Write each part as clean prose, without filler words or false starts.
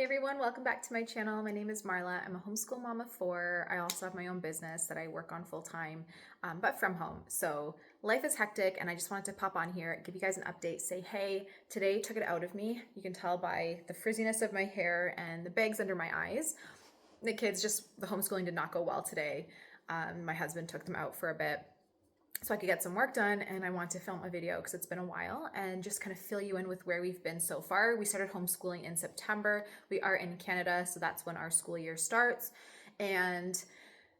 Hey everyone, welcome back to my channel. My name is Marla. I'm a homeschool mom of four. I also have my own business that I work on full time, but from home. So life is hectic and I just wanted to pop on here, give you guys an update, say, hey, today took it out of me. You can tell by the frizziness of my hair and the bags under my eyes. The homeschooling did not go well today. My husband took them out for a bit so I could get some work done, and I want to film a video because it's been a while and just kind of fill you in with where we've been so far. We started homeschooling in September. We are in Canada, so that's when our school year starts. And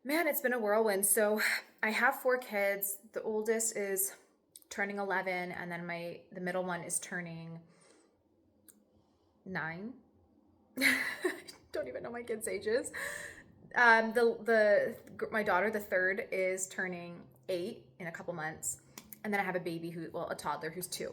man, it's been a whirlwind. So I have four kids. The oldest is turning 11, and then the middle one is turning 9. Don't even know my kids' ages. My daughter, the third, is turning 8 in a couple months, and then I have a toddler who's 2.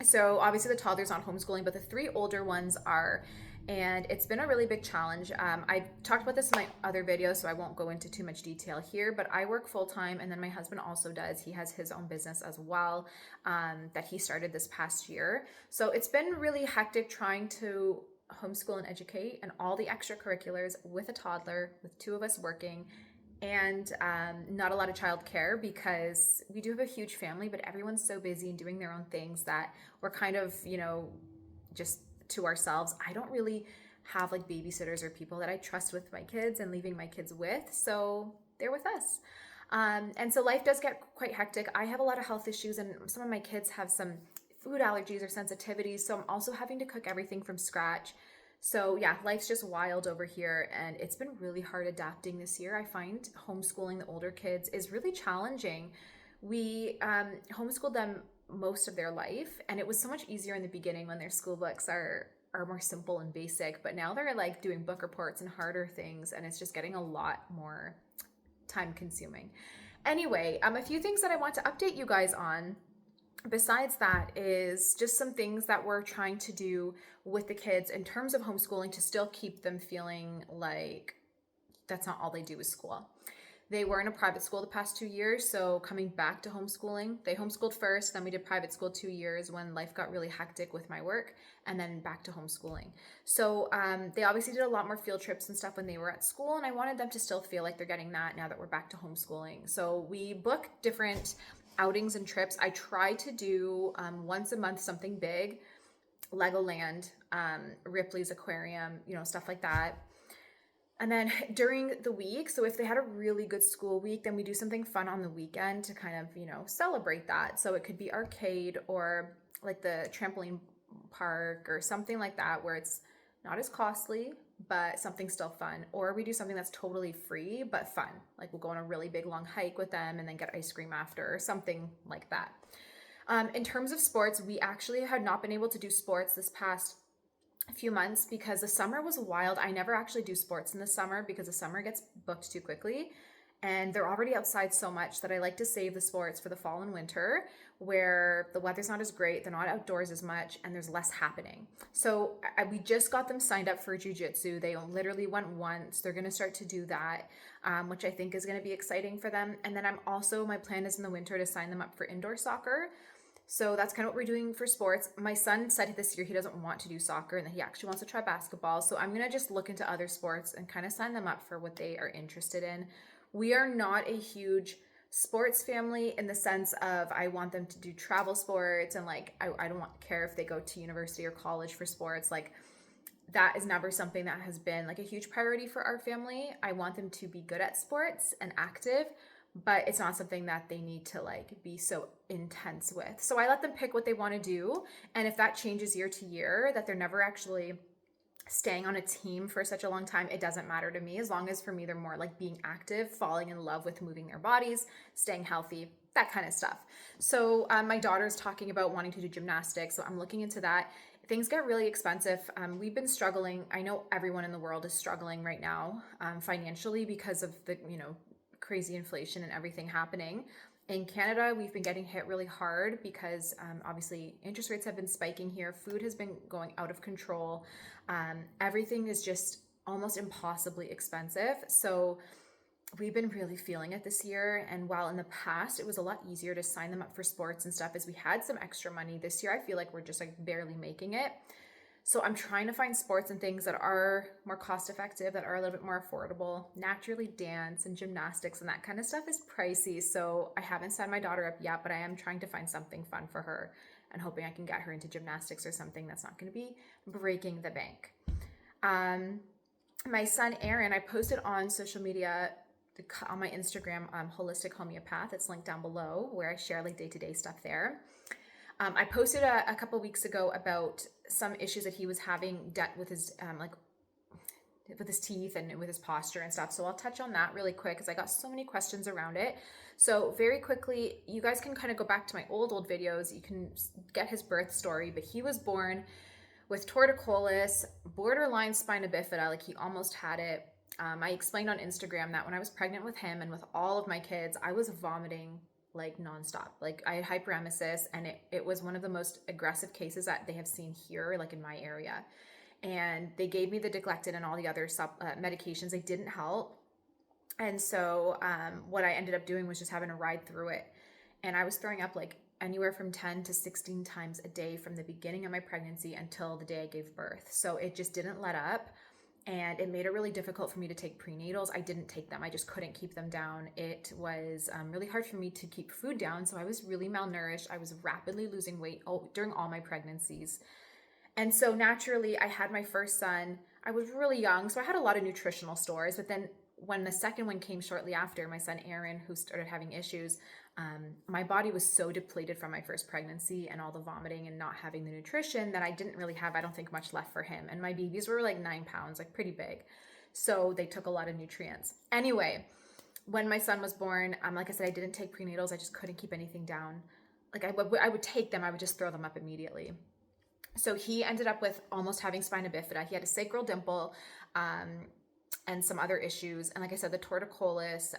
So obviously the toddler's not homeschooling, but the 3 older ones are, and it's been a really big challenge. I talked about this in my other video, so I won't go into too much detail here, but I work full time, and then my husband also does. He has his own business as well that he started this past year. So it's been really hectic trying to homeschool and educate and all the extracurriculars with a toddler, with 2 of us working, and not a lot of childcare because we do have a huge family, but everyone's so busy and doing their own things that we're kind of, just to ourselves. I don't really have like babysitters or people that I trust with my kids and leaving my kids with, so they're with us. And so life does get quite hectic. I have a lot of health issues, and some of my kids have some food allergies or sensitivities, so I'm also having to cook everything from scratch. So yeah, life's just wild over here, and it's been really hard adapting this year. I find homeschooling the older kids is really challenging. We homeschooled them most of their life, and it was so much easier in the beginning when their school books are more simple and basic, but now they're like doing book reports and harder things, and it's just getting a lot more time consuming. Anyway, a few things that I want to update you guys on besides that is just some things that we're trying to do with the kids in terms of homeschooling to still keep them feeling like that's not all they do is school. They were in a private school the past 2 years, so coming back to homeschooling, they homeschooled first, then we did private school 2 years when life got really hectic with my work, and then back to homeschooling. So they obviously did a lot more field trips and stuff when they were at school, and I wanted them to still feel like they're getting that now that we're back to homeschooling. So we book different outings and trips. I try to do once a month something big, Legoland, Ripley's Aquarium, stuff like that. And then during the week, so if they had a really good school week, then we do something fun on the weekend to kind of, celebrate that. So it could be arcade or like the trampoline park or something like that where it's not as costly, but something still fun. Or we do something that's totally free, but fun. Like we'll go on a really big long hike with them and then get ice cream after or something like that. In terms of sports, we actually had not been able to do sports this past few months because the summer was wild. I never actually do sports in the summer because the summer gets booked too quickly. And they're already outside so much that I like to save the sports for the fall and winter where the weather's not as great, they're not outdoors as much, and there's less happening. So we just got them signed up for jiu-jitsu. They literally went once. They're going to start to do that, which I think is going to be exciting for them. And then my plan is in the winter to sign them up for indoor soccer. So that's kind of what we're doing for sports. My son said this year he doesn't want to do soccer and that he actually wants to try basketball. So I'm going to just look into other sports and kind of sign them up for what they are interested in. We are not a huge sports family in the sense of I want them to do travel sports and like I don't care if they go to university or college for sports. Like that is never something that has been like a huge priority for our family. I want them to be good at sports and active, but it's not something that they need to like be so intense with. So I let them pick what they want to do. And if that changes year to year, that they're never actually staying on a team for such a long time, it doesn't matter to me. As long as for me, they're more like being active, falling in love with moving their bodies, staying healthy, that kind of stuff. So my daughter's talking about wanting to do gymnastics. So I'm looking into that. Things get really expensive. We've been struggling. I know everyone in the world is struggling right now financially because of the, crazy inflation and everything happening. In Canada, we've been getting hit really hard because obviously interest rates have been spiking here. Food has been going out of control. Everything is just almost impossibly expensive. So we've been really feeling it this year. And while in the past, it was a lot easier to sign them up for sports and stuff as we had some extra money, this year I feel like we're just like barely making it. So I'm trying to find sports and things that are more cost effective, that are a little bit more affordable. Naturally, dance and gymnastics and that kind of stuff is pricey. So I haven't signed my daughter up yet, but I am trying to find something fun for her and hoping I can get her into gymnastics or something that's not going to be breaking the bank. Um, my son Aaron, I posted on social media on my Instagram, Holistic Homeopath. It's linked down below where I share like day-to-day stuff there. I posted a couple weeks ago about some issues that he was having with his with his teeth and with his posture and stuff. So I'll touch on that really quick because I got so many questions around it. So very quickly, you guys can kind of go back to my old videos. You can get his birth story, but he was born with torticollis, borderline spina bifida, like he almost had it. I explained on Instagram that when I was pregnant with him and with all of my kids, I was vomiting like nonstop. Like I had hyperemesis, and it was one of the most aggressive cases that they have seen here, like in my area. And they gave me the Deglectin and all the other medications. They didn't help. And so what I ended up doing was just having to ride through it. And I was throwing up like anywhere from 10 to 16 times a day from the beginning of my pregnancy until the day I gave birth. So it just didn't let up. And it made it really difficult for me to take prenatals. I didn't take them. I just couldn't keep them down. It was really hard for me to keep food down. So I was really malnourished. I was rapidly losing weight during all my pregnancies. And so naturally, I had my first son. I was really young, so I had a lot of nutritional stores. But then when the second one came shortly after, my son Aaron, who started having issues, my body was so depleted from my first pregnancy and all the vomiting and not having the nutrition that I didn't really have, I don't think, much left for him. And my babies were like 9 pounds, like pretty big. So they took a lot of nutrients. Anyway, when my son was born, like I said, I didn't take prenatals. I just couldn't keep anything down. Like I would take them, I would just throw them up immediately. So he ended up with almost having spina bifida. He had a sacral dimple, and some other issues. And like I said, the torticollis,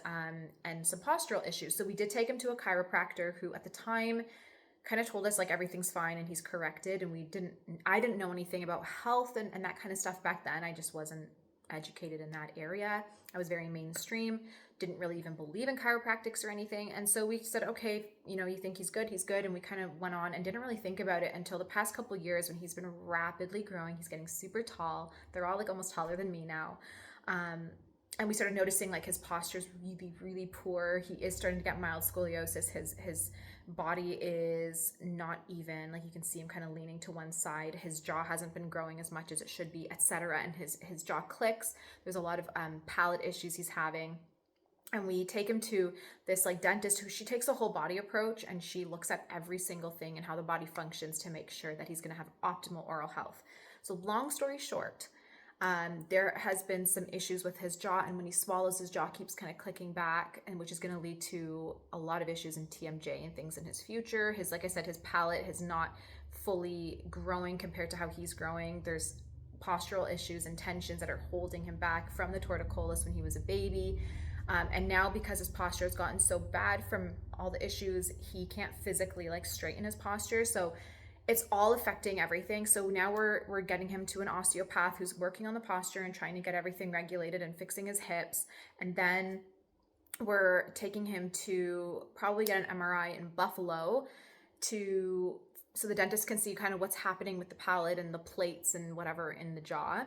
and some postural issues. So we did take him to a chiropractor who at the time kind of told us like everything's fine and he's corrected. And I didn't know anything about health and that kind of stuff back then. I just wasn't educated in that area. I was very mainstream, didn't really even believe in chiropractics or anything. And so we said, okay, you think he's good, he's good. And we kind of went on and didn't really think about it until the past couple of years when he's been rapidly growing. He's getting super tall. They're all like almost taller than me now. And we started noticing like his posture's really, really poor. He is starting to get mild scoliosis. His body is not even, like you can see him kind of leaning to one side. His jaw hasn't been growing as much as it should be, etc. And his jaw clicks. There's a lot of palate issues he's having. And we take him to this like dentist she takes a whole body approach, and she looks at every single thing and how the body functions to make sure that he's going to have optimal oral health. So long story short, there has been some issues with his jaw, and when he swallows, his jaw keeps kind of clicking back, and which is going to lead to a lot of issues in TMJ and things in his future. Like I said, his palate is not fully growing compared to how he's growing. There's postural issues and tensions that are holding him back from the torticollis when he was a baby. And now because his posture has gotten so bad from all the issues, he can't physically like straighten his posture. So it's all affecting everything. So now we're getting him to an osteopath who's working on the posture and trying to get everything regulated and fixing his hips. And then we're taking him to probably get an MRI in Buffalo so the dentist can see kind of what's happening with the palate and the plates and whatever in the jaw.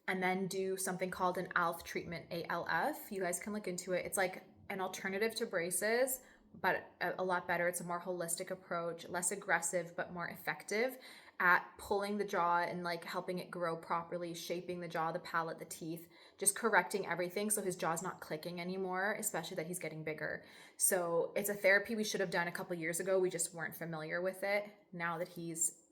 And then do something called an ALF treatment, ALF. You guys can look into it. It's like an alternative to braces, but a lot better. It's a more holistic approach, less aggressive, but more effective at pulling the jaw and like helping it grow properly, shaping the jaw, the palate, the teeth, just correcting everything so his jaw's not clicking anymore, especially that he's getting bigger. So it's a therapy we should have done a couple years ago. We just weren't familiar with it. Now that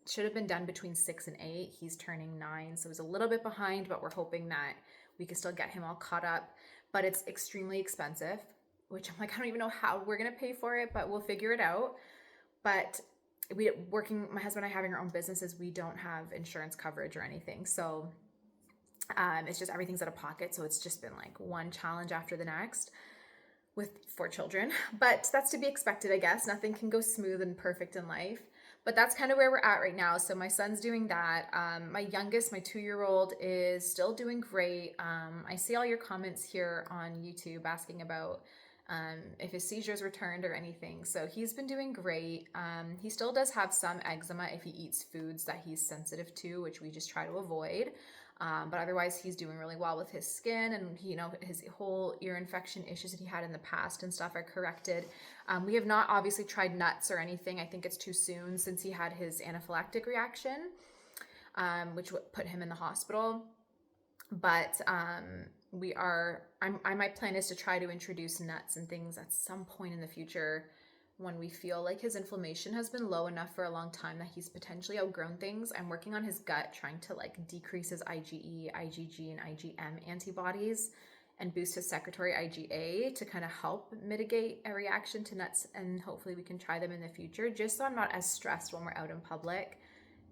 should have been done between 6 and 8. He's turning 9, so he's a little bit behind, but we're hoping that we can still get him all caught up. But it's extremely expensive, which I'm like, I don't even know how we're gonna pay for it, but we'll figure it out. But my husband and I having our own businesses, we don't have insurance coverage or anything. So it's just everything's out of pocket. So it's just been like one challenge after the next with 4 children. But that's to be expected, I guess. Nothing can go smooth and perfect in life. But that's kind of where we're at right now. So my son's doing that. My youngest, my 2-year-old, is still doing great. I see all your comments here on YouTube asking about if his seizures returned or anything. So he's been doing great. He still does have some eczema if he eats foods that he's sensitive to, which we just try to avoid. But otherwise, he's doing really well with his skin, and his whole ear infection issues that he had in the past and stuff are corrected. We have not obviously tried nuts or anything. I think it's too soon since he had his anaphylactic reaction, which put him in the hospital. But my plan is to try to introduce nuts and things at some point in the future when we feel like his inflammation has been low enough for a long time that he's potentially outgrown things. I'm working on his gut, trying to like decrease his IgE, IgG, and IgM antibodies and boost his secretory IgA to kind of help mitigate a reaction to nuts, and hopefully we can try them in the future, just so I'm not as stressed when we're out in public.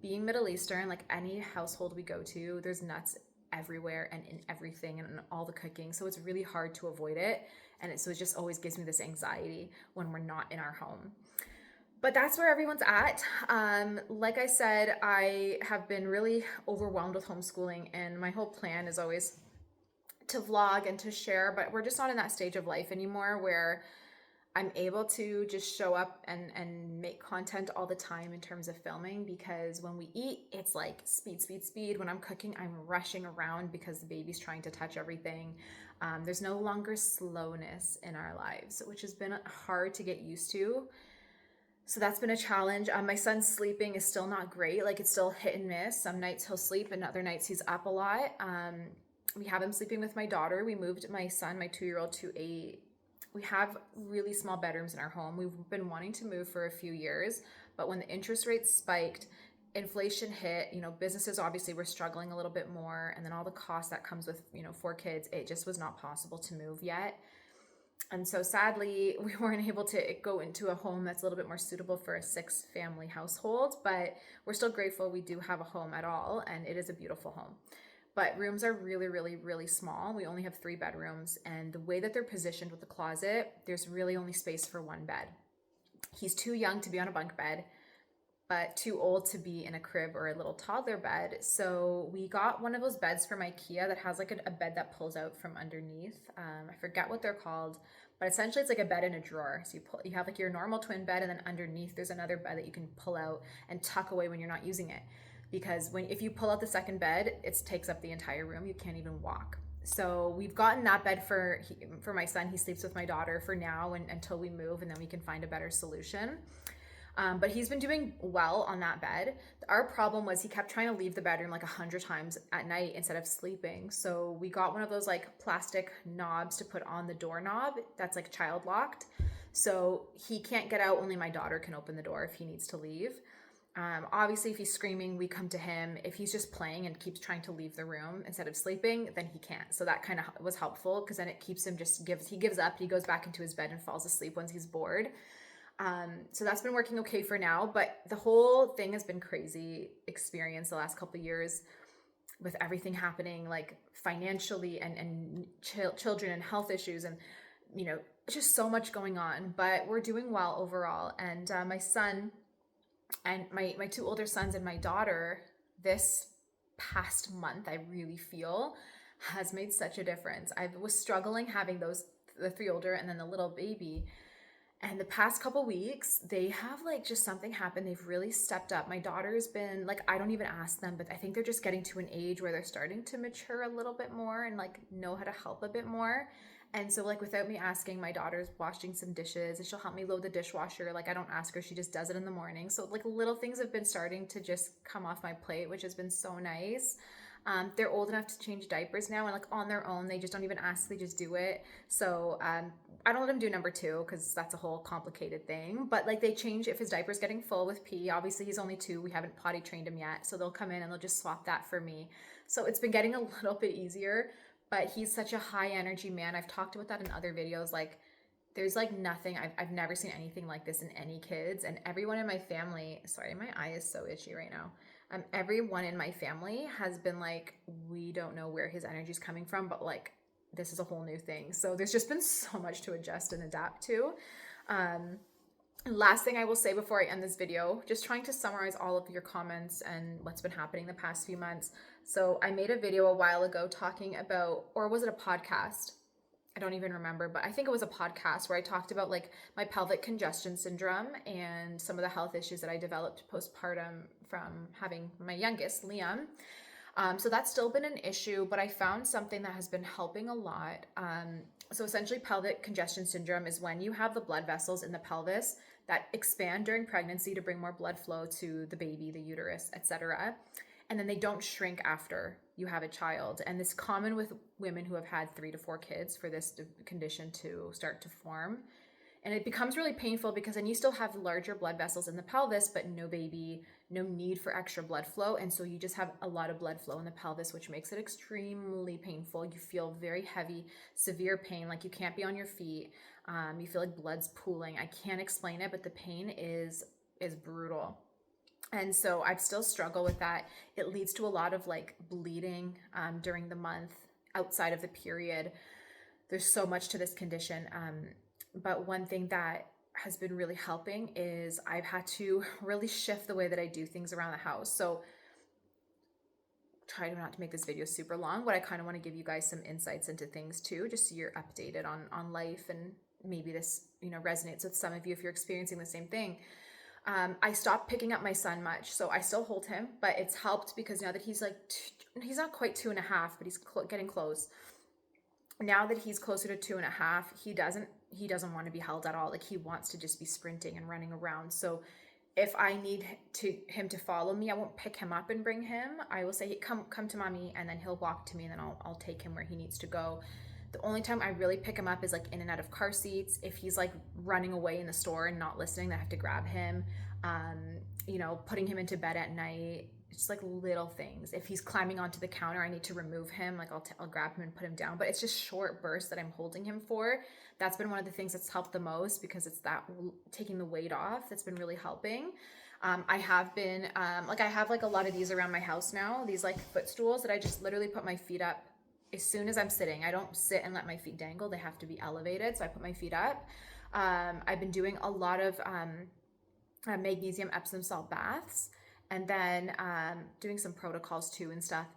Being Middle Eastern, like any household we go to, there's nuts everywhere and in everything and in all the cooking, so it's really hard to avoid it. And so it just always gives me this anxiety when we're not in our home. But that's where everyone's at. Like I said, I have been really overwhelmed with homeschooling, and my whole plan is always to vlog and to share, but we're just not in that stage of life anymore where I'm able to just show up and make content all the time in terms of filming, because when we eat, it's like speed, speed, speed. When I'm cooking, I'm rushing around because the baby's trying to touch everything. There's no longer slowness in our lives, which has been hard to get used to. So that's been a challenge. My son's sleeping is still not great. Like, it's still hit and miss. Some nights he'll sleep and other nights he's up a lot. We have him sleeping with my daughter. We moved my son, my 2-year-old, we have really small bedrooms in our home. We've been wanting to move for a few years, but when the interest rates spiked, inflation hit, businesses obviously were struggling a little bit more, and then all the cost that comes with, 4 kids, it just was not possible to move yet. And so sadly, we weren't able to go into a home that's a little bit more suitable for a 6-family household, but we're still grateful we do have a home at all, and it is a beautiful home. But rooms are really, really, really small. We only have 3 bedrooms, and the way that they're positioned with the closet, there's really only space for 1 bed. He's too young to be on a bunk bed, but too old to be in a crib or a little toddler bed. So we got one of those beds from IKEA that has like a bed that pulls out from underneath. I forget what they're called, but essentially it's like a bed in a drawer. So you have like your normal twin bed, and then underneath there's another bed that you can pull out and tuck away when you're not using it. Because if you pull out the second bed, it takes up the entire room. You can't even walk. So we've gotten that bed for my son. He sleeps with my daughter for now until we move, and then we can find a better solution. But he's been doing well on that bed. Our problem was he kept trying to leave the bedroom like 100 times at night instead of sleeping. So we got one of those like plastic knobs to put on the doorknob that's like child locked. So he can't get out. Only my daughter can open the door if he needs to leave. Obviously, if he's screaming, we come to him. If he's just playing and keeps trying to leave the room instead of sleeping, then he can't. So that kind of was helpful, because then it keeps him he gives up, he goes back into his bed and falls asleep once he's bored. So that's been working okay for now, but the whole thing has been crazy experience the last couple of years with everything happening, like financially and children and health issues, and just so much going on. But we're doing well overall. And my son and my 2 older sons and my daughter, this past month, I really feel has made such a difference. I was struggling having the 3 older and then the little baby. And the past couple weeks, they have like just something happened. They've really stepped up. My daughter's been like, I don't even ask them, but I think they're just getting to an age where they're starting to mature a little bit more and like know how to help a bit more. And so like without me asking, my daughter's washing some dishes and she'll help me load the dishwasher. Like I don't ask her, she just does it in the morning. So like little things have been starting to just come off my plate, which has been so nice. They're old enough to change diapers now, and like on their own, they just don't even ask, they just do it. So I don't let them do number 2 because that's a whole complicated thing. But like they change if his diaper's getting full with pee. Obviously he's only 2, we haven't potty trained him yet. So they'll come in and they'll just swap that for me. So it's been getting a little bit easier, but he's such a high energy man. I've talked about that in other videos. Like there's like nothing, I've never seen anything like this in any kids. And everyone in my family, sorry, my eye is so itchy right now. Everyone in my family has been like, we don't know where his energy is coming from, but like, this is a whole new thing. So there's just been so much to adjust and adapt to. Last thing I will say before I end this video, just trying to summarize all of your comments and what's been happening the past few months. So I made a video a while ago talking about, or was it a podcast? I don't even remember, but I think it was a podcast where I talked about like my pelvic congestion syndrome and some of the health issues that I developed postpartum from having my youngest, Liam. So that's still been an issue, but I found something that has been helping a lot. So essentially, pelvic congestion syndrome is when you have the blood vessels in the pelvis that expand during pregnancy to bring more blood flow to the baby, the uterus, etc. And then they don't shrink after you have a child. And it's common with women who have had 3 to 4 kids for this condition to start to form. And it becomes really painful because then you still have larger blood vessels in the pelvis, but no baby, no need for extra blood flow. And so you just have a lot of blood flow in the pelvis, which makes it extremely painful. You feel very heavy, severe pain, like you can't be on your feet. You feel like blood's pooling. I can't explain it, but the pain is brutal. And so I still struggle with that. It leads to a lot of like bleeding during the month outside of the period. There's so much to this condition. But one thing that has been really helping is I've had to really shift the way that I do things around the house. So try not to make this video super long, but I kind of want to give you guys some insights into things too, just so you're updated on life, and maybe this, resonates with some of you if you're experiencing the same thing. I stopped picking up my son much, so I still hold him, but it's helped because now that he's like, he's not quite 2.5, but he's getting close. Now that he's closer to 2.5, he doesn't want to be held at all. Like he wants to just be sprinting and running around. So if I need him to follow me, I won't pick him up and bring him. I will say, hey, come to mommy, and then he'll walk to me, and then I'll take him where he needs to go. The only time I really pick him up is like in and out of car seats. If he's like running away in the store and not listening, then I have to grab him. Putting him into bed at night, just like little things. If he's climbing onto the counter, I need to remove him. Like I'll grab him and put him down, but it's just short bursts that I'm holding him for. That's been one of the things that's helped the most, because it's that taking the weight off that's been really helping. I have been, I have like a lot of these around my house now, these like footstools that I just literally put my feet up as soon as I'm sitting. I don't sit and let my feet dangle. They have to be elevated. So I put my feet up. I've been doing a lot of magnesium Epsom salt baths, and then doing some protocols too and stuff.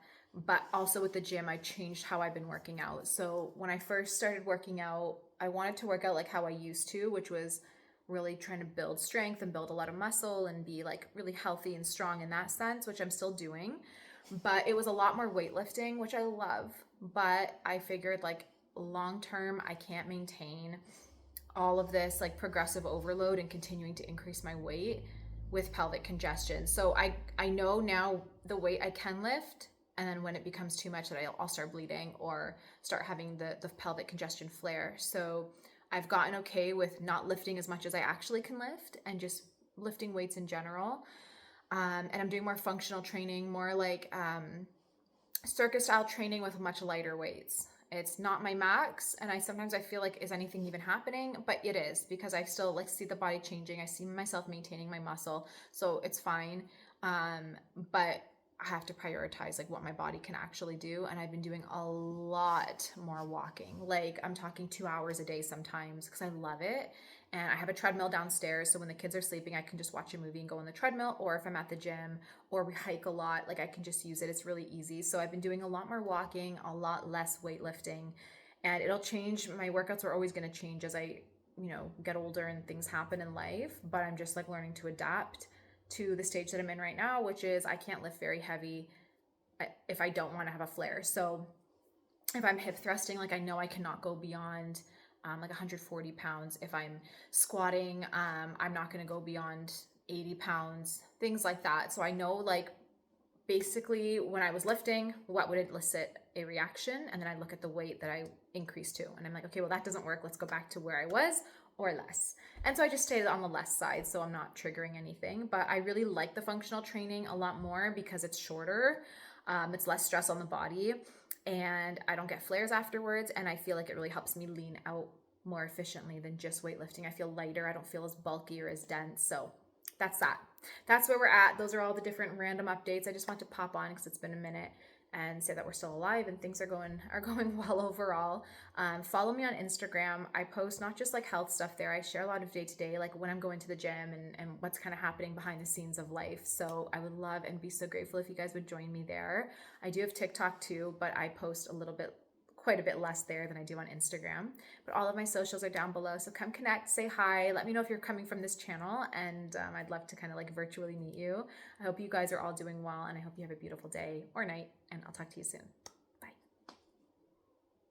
But also with the gym, I changed how I've been working out. So when I first started working out, I wanted to work out like how I used to, which was really trying to build strength and build a lot of muscle and be like really healthy and strong in that sense, which I'm still doing. But it was a lot more weightlifting, which I love. But I figured like long term, I can't maintain all of this like progressive overload and continuing to increase my weight with pelvic congestion. So I know now the weight I can lift, and then when it becomes too much that I'll start bleeding or start having the pelvic congestion flare. So I've gotten okay with not lifting as much as I actually can lift and just lifting weights in general. And I'm doing more functional training, more like circus style training with much lighter weights. It's not my max, and sometimes I feel like, is anything even happening? But it is, because I still like see the body changing. I see myself maintaining my muscle, so it's fine. But I have to prioritize like what my body can actually do, and I've been doing a lot more walking. Like I'm talking 2 hours a day sometimes, because I love it. And I have a treadmill downstairs, so when the kids are sleeping, I can just watch a movie and go on the treadmill, or if I'm at the gym or we hike a lot, like I can just use it. It's really easy. So I've been doing a lot more walking, a lot less weightlifting, and it'll change. My workouts are always going to change as I, get older and things happen in life, but I'm just like learning to adapt to the stage that I'm in right now, which is I can't lift very heavy if I don't want to have a flare. So if I'm hip thrusting, like I know I cannot go beyond like 140 pounds. If I'm squatting, I'm not going to go beyond 80 pounds, things like that. So I know like basically when I was lifting, what would elicit a reaction? And then I look at the weight that I increased to, and I'm like, okay, well, that doesn't work. Let's go back to where I was or less. And so I just stayed on the less side, so I'm not triggering anything. But I really like the functional training a lot more because it's shorter. It's less stress on the body, and I don't get flares afterwards. And I feel like it really helps me lean out more efficiently than just weightlifting. I feel lighter. I don't feel as bulky or as dense. So that's that. That's where we're at. Those are all the different random updates. I just want to pop on because it's been a minute and say that we're still alive and things are going well overall. Follow me on Instagram. I post not just like health stuff there. I share a lot of day-to-day, like when I'm going to the gym and what's kind of happening behind the scenes of life. So I would love and be so grateful if you guys would join me there. I do have TikTok too, but I post a little bit quite a bit less there than I do on Instagram. But all of my socials are down below. So come connect, say hi. Let me know if you're coming from this channel. And I'd love to kind of like virtually meet you. I hope you guys are all doing well. And I hope you have a beautiful day or night. And I'll talk to you soon.